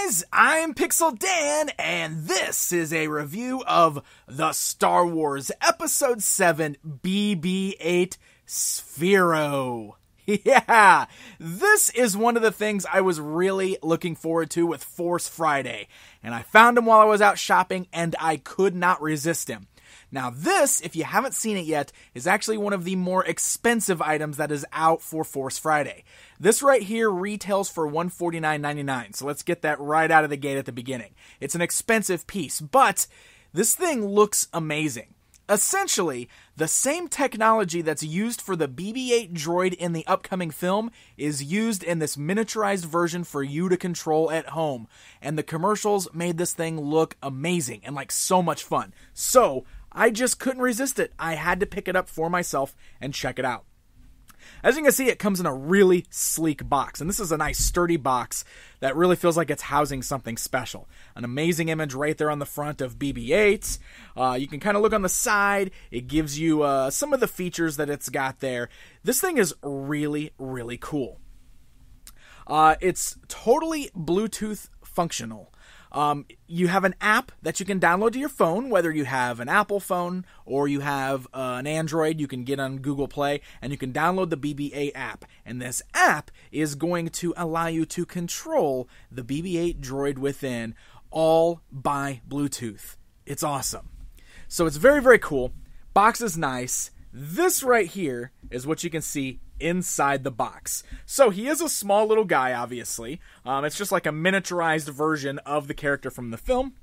guys, I'm Pixel Dan, and this is a review of the Star Wars Episode 7 BB-8 Sphero. Yeah, this is one of the things I was really looking forward to with Force Friday, and I found him while I was out shopping, and I could not resist him. Now this, if you haven't seen it yet, is actually one of the more expensive items that is out for Force Friday. This right here retails for $149.99, so let's get that right out of the gate at the beginning. It's an expensive piece, but this thing looks amazing. Essentially, the same technology that's used for the BB-8 droid in the upcoming film is used in this miniaturized version for you to control at home. And the commercials made this thing look amazing and like so much fun. So, I just couldn't resist it. I had to pick it up for myself and check it out. As you can see, it comes in a really sleek box, and this is a nice sturdy box that really feels like it's housing something special. An amazing image right there on the front of BB-8. You can kind of look on the side. It gives you some of the features that it's got there. This thing is really, really cool. It's totally Bluetooth functional. You have an app that you can download to your phone, whether you have an Apple phone or you have an Android. You can get on Google Play and you can download the BB-8 app. And this app is going to allow you to control the BB-8 droid within all by Bluetooth. It's awesome. So it's very, very cool. Box is nice. This right here is what you can see inside the box. So he is a small little guy, obviously. It's just like a miniaturized version of the character from the film.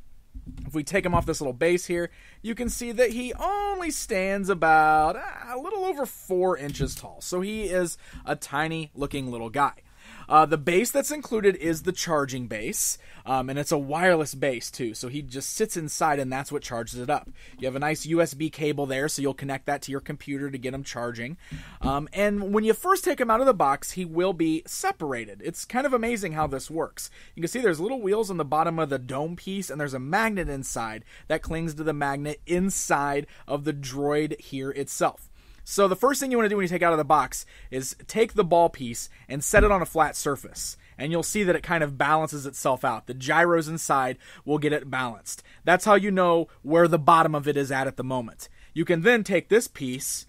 If we take him off this little base here, you can see that he only stands about a little over 4 inches tall. So he is a tiny looking little guy. The base that's included is the charging base, and it's a wireless base too, so he just sits inside and that's what charges it up. You have a nice USB cable there, so you'll connect that to your computer to get him charging. And when you first take him out of the box, he will be separated. It's kind of amazing how this works. You can see there's little wheels on the bottom of the dome piece, and there's a magnet inside that clings to the magnet inside of the droid here itself. So the first thing you want to do when you take it out of the box is take the ball piece and set it on a flat surface. And you'll see that it kind of balances itself out. The gyros inside will get it balanced. That's how you know where the bottom of it is at the moment. You can then take this piece,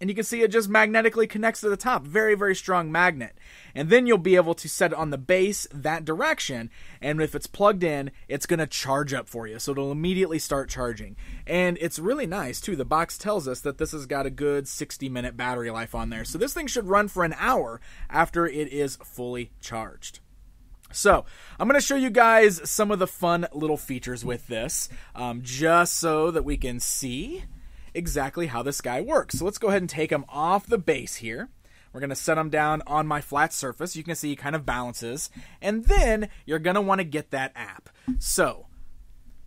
and you can see it just magnetically connects to the top. Very, very strong magnet. And then you'll be able to set it on the base that direction, and if it's plugged in, it's going to charge up for you. So it'll immediately start charging. And it's really nice, too. The box tells us that this has got a good 60-minute battery life on there. So this thing should run for an hour after it is fully charged. So, I'm going to show you guys some of the fun little features with this, just so that we can see exactly how this guy works. So let's go ahead and take him off the base here. We're going to set him down on my flat surface. You can see he kind of balances. And then you're going to want to get that app. So,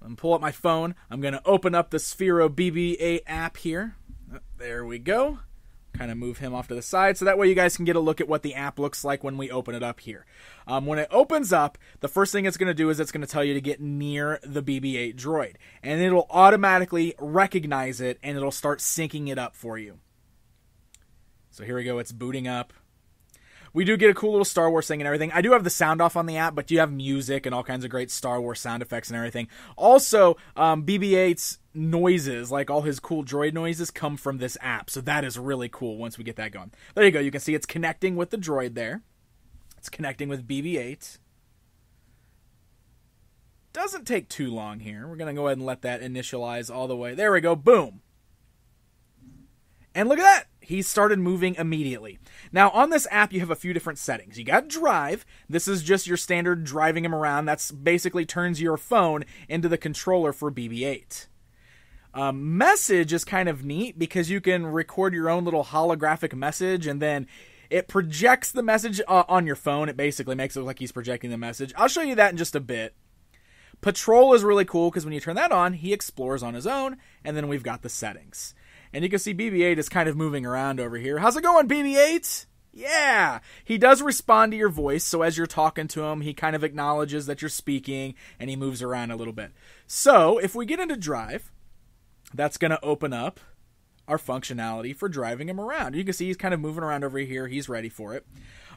I'm going to pull up my phone. I'm going to open up the Sphero BB-8 app here. There we go. Kind of move him off to the side so that way you guys can get a look at what the app looks like when we open it up here. When it opens up, the first thing it's going to do is it's going to tell you to get near the BB-8 droid, and it'll automatically recognize it and it'll start syncing it up for you. So here we go, it's booting up. We do get a cool little Star Wars thing and everything. I do have the sound off on the app, but you have music and all kinds of great Star Wars sound effects and everything. Also, BB-8's noises, like all his cool droid noises, come from this app. So that is really cool once we get that going. There you go. You can see it's connecting with the droid there. It's connecting with BB-8. Doesn't take too long here. We're going to go ahead and let that initialize all the way. There we go. Boom. And look at that. He started moving immediately. Now, on this app, you have a few different settings. You got drive. This is just your standard driving him around. That's basically turns your phone into the controller for BB-8. Message is kind of neat because you can record your own little holographic message, and then it projects the message on your phone. It basically makes it look like he's projecting the message. I'll show you that in just a bit. Patrol is really cool because when you turn that on, he explores on his own, and then we've got the settings. And you can see BB-8 is kind of moving around over here. How's it going, BB-8? Yeah! He does respond to your voice, so as you're talking to him, he kind of acknowledges that you're speaking, and he moves around a little bit. So, if we get into Drive, that's going to open up our functionality for driving him around. You can see he's kind of moving around over here. He's ready for it.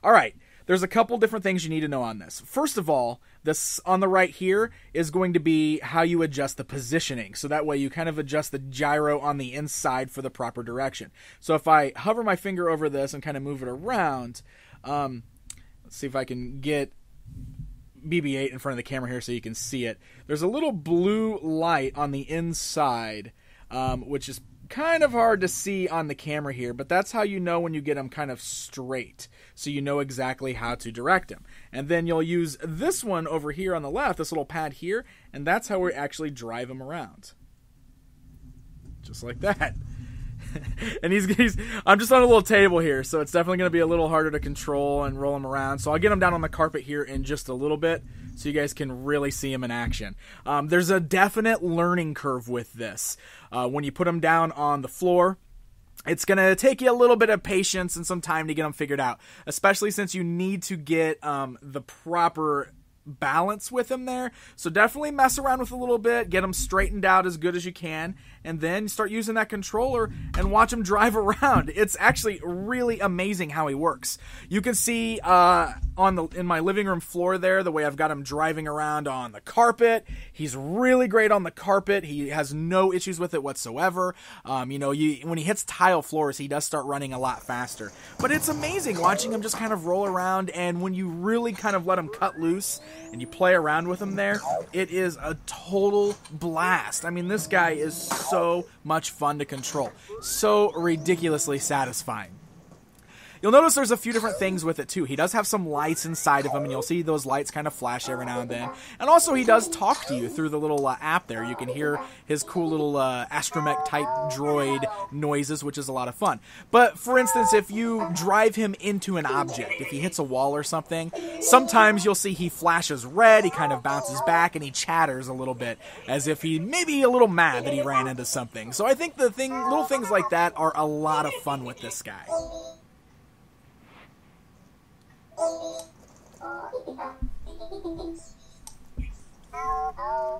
All right. there's a couple different things you need to know on this. First of all, this on the right here is going to be how you adjust the positioning. So that way you kind of adjust the gyro on the inside for the proper direction. So if I hover my finger over this and kind of move it around, let's see if I can get BB-8 in front of the camera here so you can see it. There's a little blue light on the inside, which is kind of hard to see on the camera here, but that's how you know when you get them kind of straight, so you know exactly how to direct them. And then you'll use this one over here on the left, this little pad here, and that's how we actually drive them around. Just like that. And I'm just on a little table here, so it's definitely going to be a little harder to control and roll him around. So I'll get him down on the carpet here in just a little bit so you guys can really see him in action. There's a definite learning curve with this. When you put him down on the floor, it's going to take you a little bit of patience and some time to get them figured out, especially since you need to get the proper balance with him there. So definitely mess around with a little bit, get him straightened out as good as you can, and then start using that controller and watch him drive around. It's actually really amazing how he works. You can see in my living room floor there, the way I've got him driving around on the carpet. He's really great on the carpet. He has no issues with it whatsoever. When he hits tile floors, he does start running a lot faster. But it's amazing watching him just kind of roll around, and when you really kind of let him cut loose and you play around with him there, it is a total blast. I mean, this guy is so much fun to control. So ridiculously satisfying. You'll notice there's a few different things with it too. He does have some lights inside of him, and you'll see those lights kind of flash every now and then. And also he does talk to you through the little app there. You can hear his cool little astromech type droid noises, which is a lot of fun. But for instance, if you drive him into an object, if he hits a wall or something, sometimes you'll see he flashes red, he kind of bounces back, and he chatters a little bit as if he maybe a little mad that he ran into something. So I think little things like that are a lot of fun with this guy.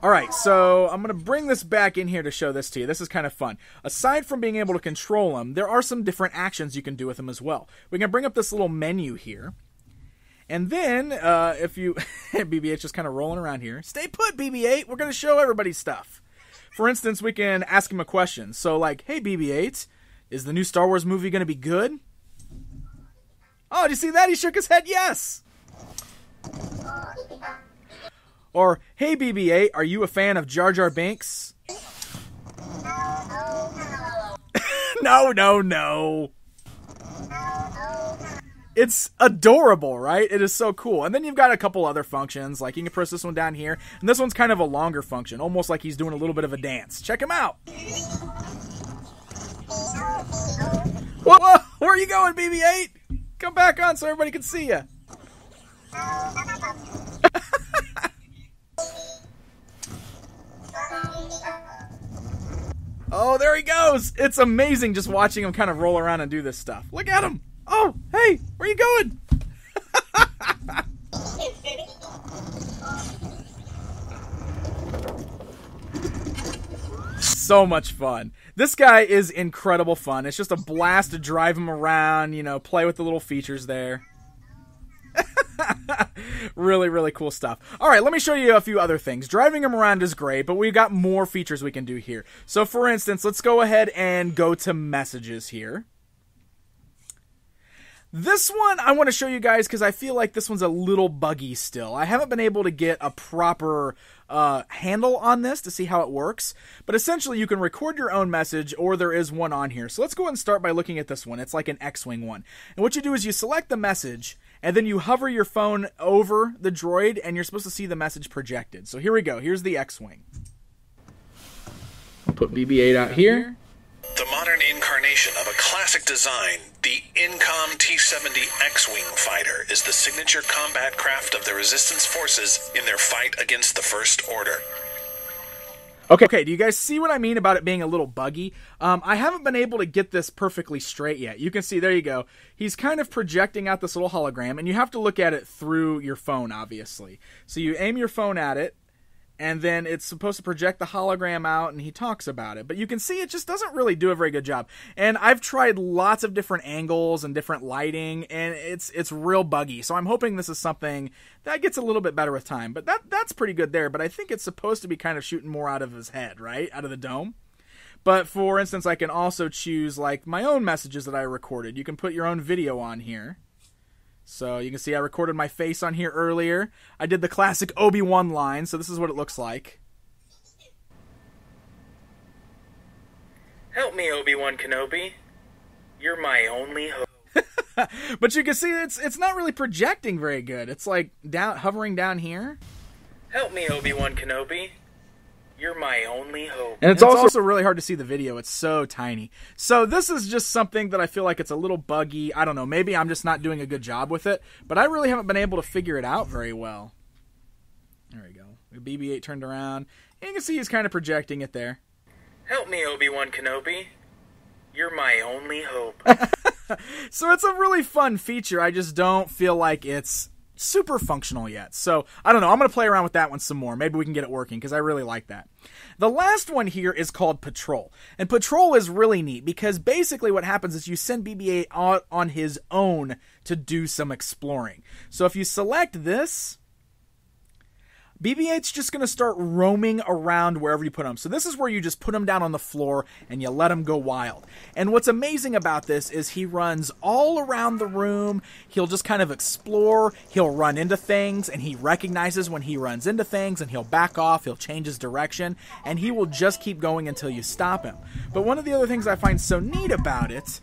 Alright, so I'm going to bring this back in here to show this to you. This is kind of fun. Aside from being able to control him, there are some different actions you can do with him as well. We can bring up this little menu here. And then, if you... BB-8's just kind of rolling around here. Stay put, BB-8. We're going to show everybody stuff. For instance, we can ask him a question. So, like, hey, BB-8, is the new Star Wars movie going to be good? Oh, did you see that? He shook his head yes. Or, hey BB-8, are you a fan of Jar Jar Binks? No. It's adorable, right? It is so cool. And then you've got a couple other functions, like you can press this one down here, and this one's kind of a longer function, almost like he's doing a little bit of a dance. Check him out. Whoa, where are you going, BB-8? Come back on so everybody can see you. Oh, there he goes. It's amazing just watching him kind of roll around and do this stuff. Look at him. Oh, hey, where are you going? So much fun. This guy is incredible fun. It's just a blast to drive him around, play with the little features there. Really, really cool stuff. All right, let me show you a few other things. Driving him around is great, but we've got more features we can do here. So, for instance, let's go ahead and go to messages here. This one I want to show you guys because I feel like this one's a little buggy still. I haven't been able to get a proper handle on this to see how it works. But essentially you can record your own message, or there is one on here. So let's go ahead and start by looking at this one. It's like an X-Wing one. And what you do is you select the message, and then you hover your phone over the droid, and you're supposed to see the message projected. So here we go. Here's the X-Wing. I'll put BB-8 out here. The modern incarnation of a classic design, the Incom T-70 X-Wing fighter is the signature combat craft of the Resistance forces in their fight against the First Order. Okay, do you guys see what I mean about it being a little buggy? I haven't been able to get this perfectly straight yet. You can see, there you go. He's kind of projecting out this little hologram, and you have to look at it through your phone, obviously. So you aim your phone at it, and then it's supposed to project the hologram out, and he talks about it. But you can see it just doesn't really do a very good job. And I've tried lots of different angles and different lighting, and it's real buggy. So I'm hoping this is something that gets a little bit better with time. But that's pretty good there. But I think it's supposed to be kind of shooting more out of his head, right? Out of the dome. But for instance, I can also choose like my own messages that I recorded. You can put your own video on here. So you can see I recorded my face on here earlier. I did the classic Obi-Wan line, so this is what it looks like. Help me, Obi-Wan Kenobi. You're my only hope. But you can see it's not really projecting very good. It's like hovering down here. Help me, Obi-Wan Kenobi. You're my only hope. And it's also really hard to see the video. It's so tiny. So this is just something that I feel like it's a little buggy. I don't know. Maybe I'm just not doing a good job with it. But I really haven't been able to figure it out very well. There we go. The BB-8 turned around. And you can see he's kind of projecting it there. Help me, Obi-Wan Kenobi. You're my only hope. So it's a really fun feature. I just don't feel like it's super functional yet. So I don't know. I'm going to play around with that one some more. Maybe we can get it working because I really like that. The last one here is called Patrol. And Patrol is really neat because basically what happens is you send BB-8 on his own to do some exploring. So if you select this, BB-8's just going to start roaming around wherever you put him. So this is where you just put him down on the floor and you let him go wild. And what's amazing about this is he runs all around the room. He'll just kind of explore. He'll run into things, and he recognizes when he runs into things, and he'll back off. He'll change his direction, and he will just keep going until you stop him. But one of the other things I find so neat about it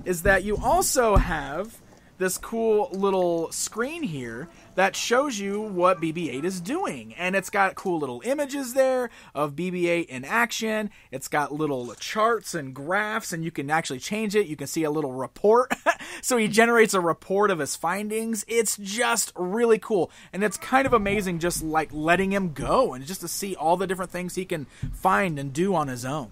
is that you also have this cool little screen here that shows you what BB-8 is doing. And it's got cool little images there of BB-8 in action. It's got little charts and graphs, and you can actually change it. You can see a little report. So he generates a report of his findings. It's just really cool. And it's kind of amazing just like letting him go and just to see all the different things he can find and do on his own.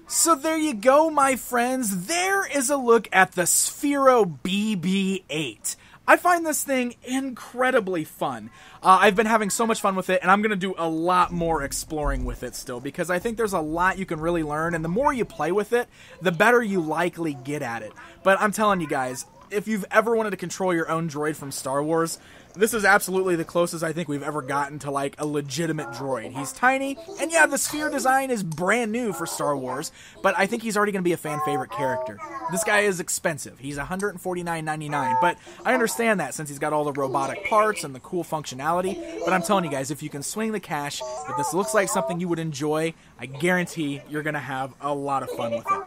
So there you go, my friends. There is a look at the Sphero BB-8. I find this thing incredibly fun. I've been having so much fun with it, and I'm going to do a lot more exploring with it still, because I think there's a lot you can really learn, and the more you play with it, the better you likely get at it. But I'm telling you guys, if you've ever wanted to control your own droid from Star Wars, this is absolutely the closest I think we've ever gotten to like a legitimate droid. He's tiny, and yeah, the sphere design is brand new for Star Wars, but I think he's already going to be a fan favorite character. This guy is expensive. He's $149.99, but I understand that since he's got all the robotic parts and the cool functionality. But I'm telling you guys, if you can swing the cash, if this looks like something you would enjoy, I guarantee you're going to have a lot of fun with it.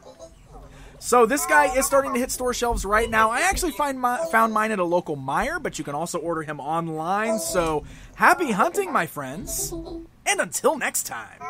So this guy is starting to hit store shelves right now. I actually found mine at a local Meijer, but you can also order him online. So happy hunting, my friends. And until next time.